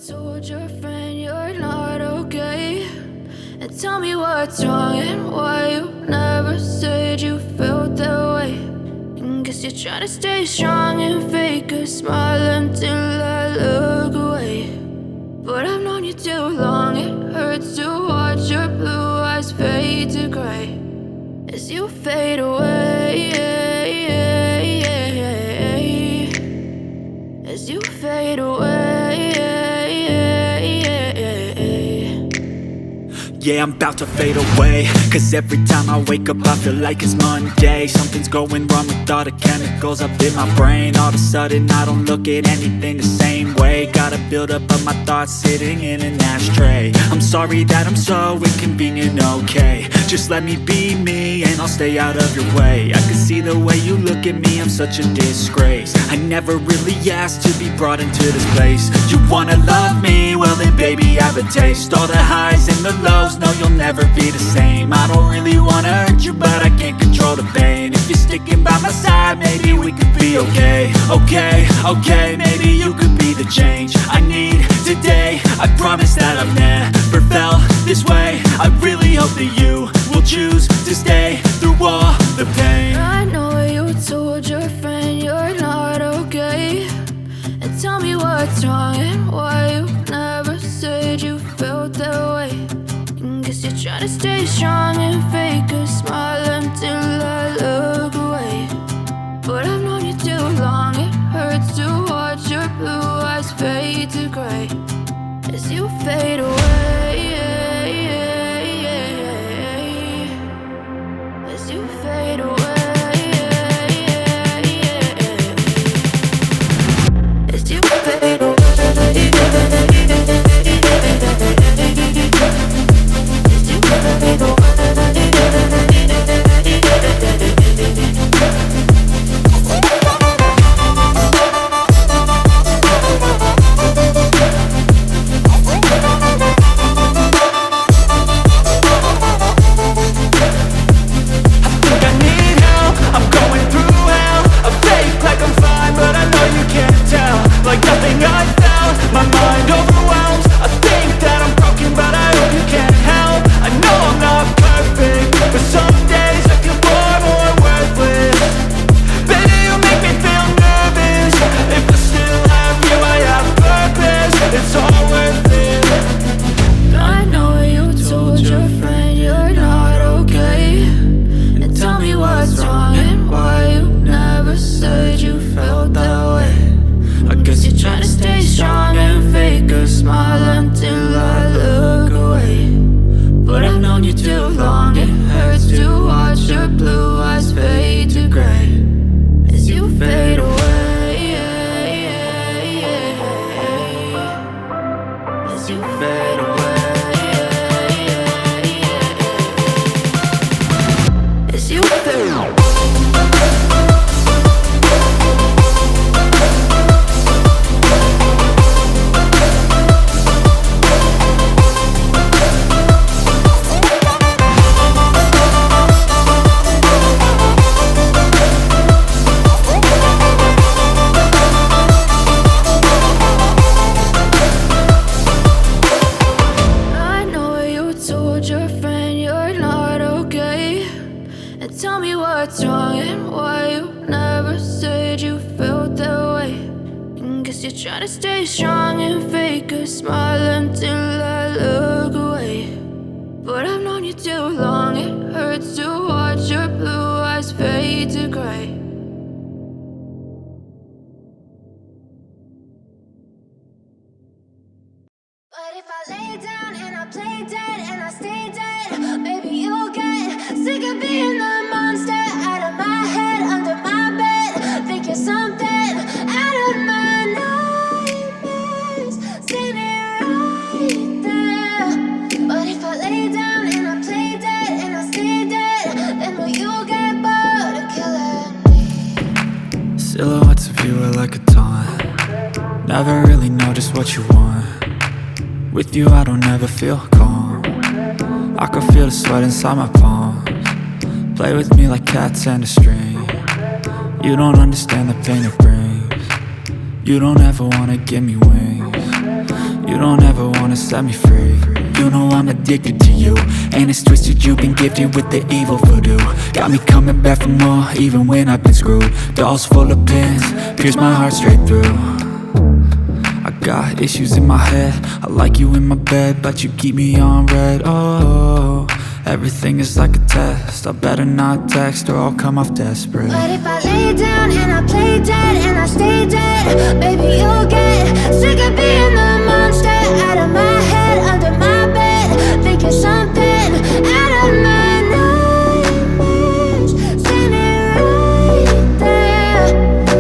told your friend you're not okay? And tell me what's wrong and why you never said you felt that way. And guess you're trying to stay strong and fake a smile until I look away. But I've known you too long, it hurts to watch your blue eyes fade to gray as you fade away, as you fade away. Yeah, I'm about to fade away, cause every time I wake up I feel like it's Monday. Something's going wrong with all the chemicals up in my brain. All of a sudden I don't look at anything the same way. Got a buildup of my thoughts sitting in an ashtray. I'm sorry that I'm so inconvenient, okay? Just let me be me and I'll stay out of your way. I can see the way you look at me, I'm such a disgrace. I never really asked to be brought into this place. You wanna love me? Well then baby have a taste. All the highs and the lows, no you'll never be the same. I don't really wanna hurt you but I can't control the pain. If you're sticking by my side maybe we could be okay. Okay, maybe you could be the change I need today. I promise that I've never felt this way. I really hope that you will choose to stay through all the pain. I know you told your friend you're not okay. And tell me what's wrong and why you never said you felt that way. And guess you're trying to stay strong and fake a smile until I look away. But I've known you too long, it hurts to watch your blue eyes fade to gray as you fade away, as you fade away, as you fade away. But if I lay down and I play dead and I stay dead, maybe you'll get sick of being the monster out of my head, under my bed. Think you're something out of my nightmares, standing right there. But if I lay down and I play dead and I stay dead, then will you get bored of killing me? Silhouettes of you are like a taunt. Never really know just what you want. With you I don't ever feel calm. I can feel the sweat inside my palms. Play with me like cats and a string. You don't understand the pain it brings. You don't ever wanna give me wings. You don't ever wanna set me free. You know I'm addicted to you, and it's twisted, you've been gifted with the evil voodoo. Got me coming back for more, even when I've been screwed. Dolls full of pins, pierce my heart straight through. I got issues in my head, I like you in my bed, but you keep me on red. Oh, everything is like a test, I better not text or I'll come off desperate. But if I lay down and I play dead and I stay dead, baby, you'll get sick of being the monster out of my head, under my bed. Think you're something out of my nightmares, standing right there.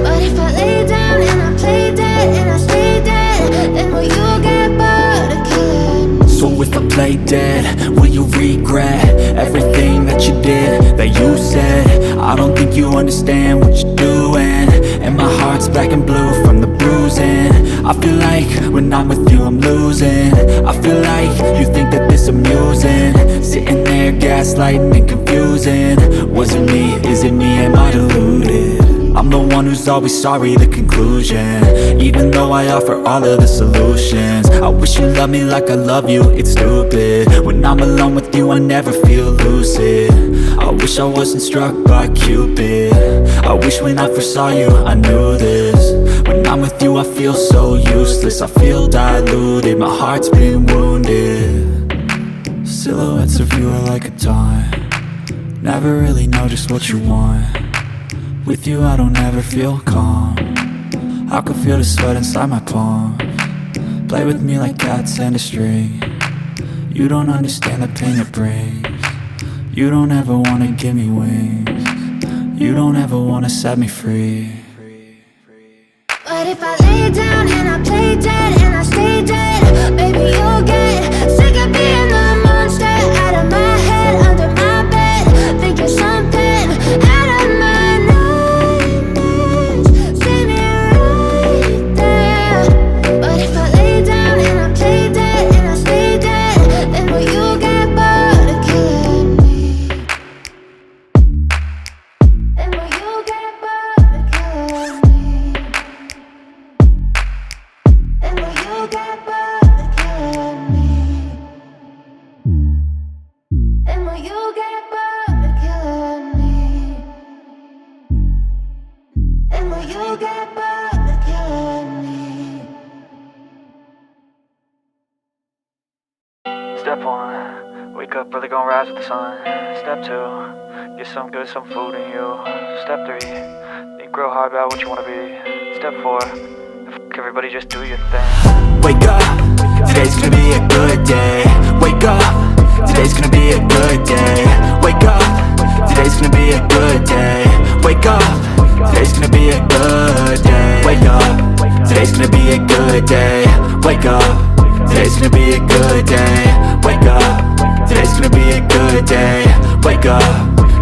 But if I lay down and I play dead and I stay dead, then will you get bored of killing me? So if I play dead, will you regret everything that you did, that you said? I don't think you understand what you're doing, and my heart's black and blue from the bruising. I feel like when I'm with you I'm losing. I feel like you think that this amusing, sitting there gaslighting and confusing. Was it me? Is it me? Am I deluded? I'm the one who's always sorry, the conclusion, even though I offer all of the solutions. I wish you loved me like I love you, it's stupid. When I'm alone with you I never feel lucid. I wish I wasn't struck by Cupid. I wish when I first saw you I knew this. When I'm with you I feel so useless, I feel diluted, my heart's been wounded. Silhouettes of you are like a taunt, never really know just what you want. With you I don't ever feel calm, I can feel the sweat inside my palm. Play with me like cats and a string. You don't understand the pain it brings. You don't ever wanna give me wings. You don't ever wanna set me free. But if I lay down and I play dead and I stay dead, baby, you'll get sick of being the monster out of my head, under my bed. Think you're something out of my nightmares, standing right there. But if I lay down and I play dead and I stay dead, then will you get bored of killing me? Then will you get bored of killing me? And will you get bored of killing me? And will you get bored of killing me? And will you get bored of killing me? Step 1, wake up early, gonna rise with the sun. Step 2, get some good, some food in you. Step 3, think real hard about what you wanna be. Step 4, everybody just do your thing. Wake up, today's gonna be a good day. Wake up, today's gonna be a good day. Wake up, today's gonna be a good day. Wake up, today's gonna be a good day. Wake up, today's gonna be a good day. Wake up, today's gonna be a good day. Wake up, today's gonna be a good day. Wake up,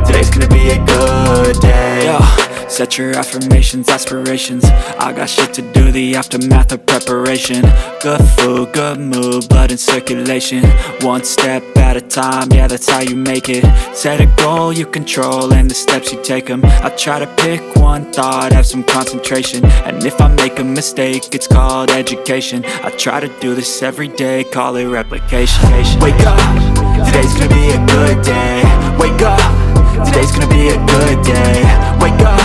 today's gonna be a good day. Yo, set your affirmations, aspirations. I got shit to do, the aftermath of preparation. Good food, good mood, blood in circulation. One step at a time, yeah, that's how you make it. Set a goal you control and the steps you take them. I try to pick one thought, have some concentration. And if I make a mistake, it's called education. I try to do this every day, call it replication. Wake up, today's gonna be a good day. Wake up, today's gonna be a good day. Wake up,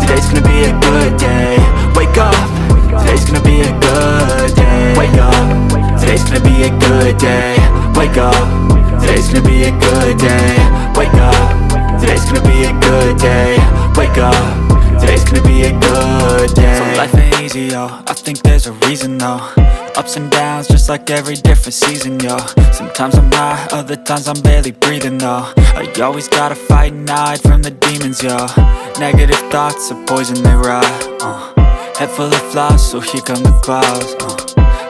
today's gonna be a good day. Wake up, today's gonna be a good day. Wake up, today's gonna be a good day. Wake up, today's gonna be a good day. Wake up, today's gonna be a good day. Wake up, today's gonna be a good day. So life ain't easy, yo, I think there's a reason though. Ups and downs, just like every different season, yo. Sometimes I'm high, other times I'm barely breathing, though. I always gotta fight and hide from the demons, yo. Negative thoughts are poison, they rot. Head full of flies, so here come the clouds.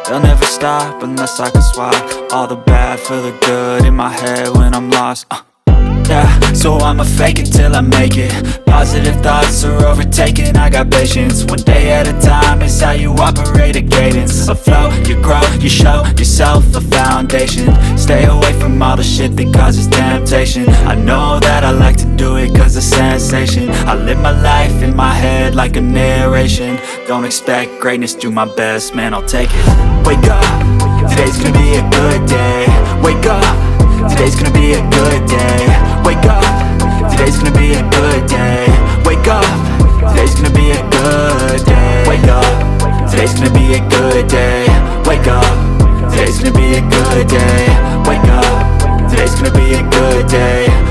They'll never stop unless I can swap all the bad for the good in my head when I'm lost. Yeah, so I'ma fake it till I make it. Positive thoughts are overtaken, I got patience. One day at a time is how you operate a cadence. A flow, you grow, you show yourself a foundation. Stay away from all the shit that causes temptation. I know that I like to do it cause it's sensation. I live my life in my head like a narration. Don't expect greatness, do my best, man, I'll take it. Wake up, today's gonna be a good day. Wake up, today's gonna be a good day. Wake up, today's gonna be a good day. Wake up, today's gonna be a good day. Wake up, today's gonna be a good day. Wake up, today's gonna be a good day. Wake up, today's gonna be a good day.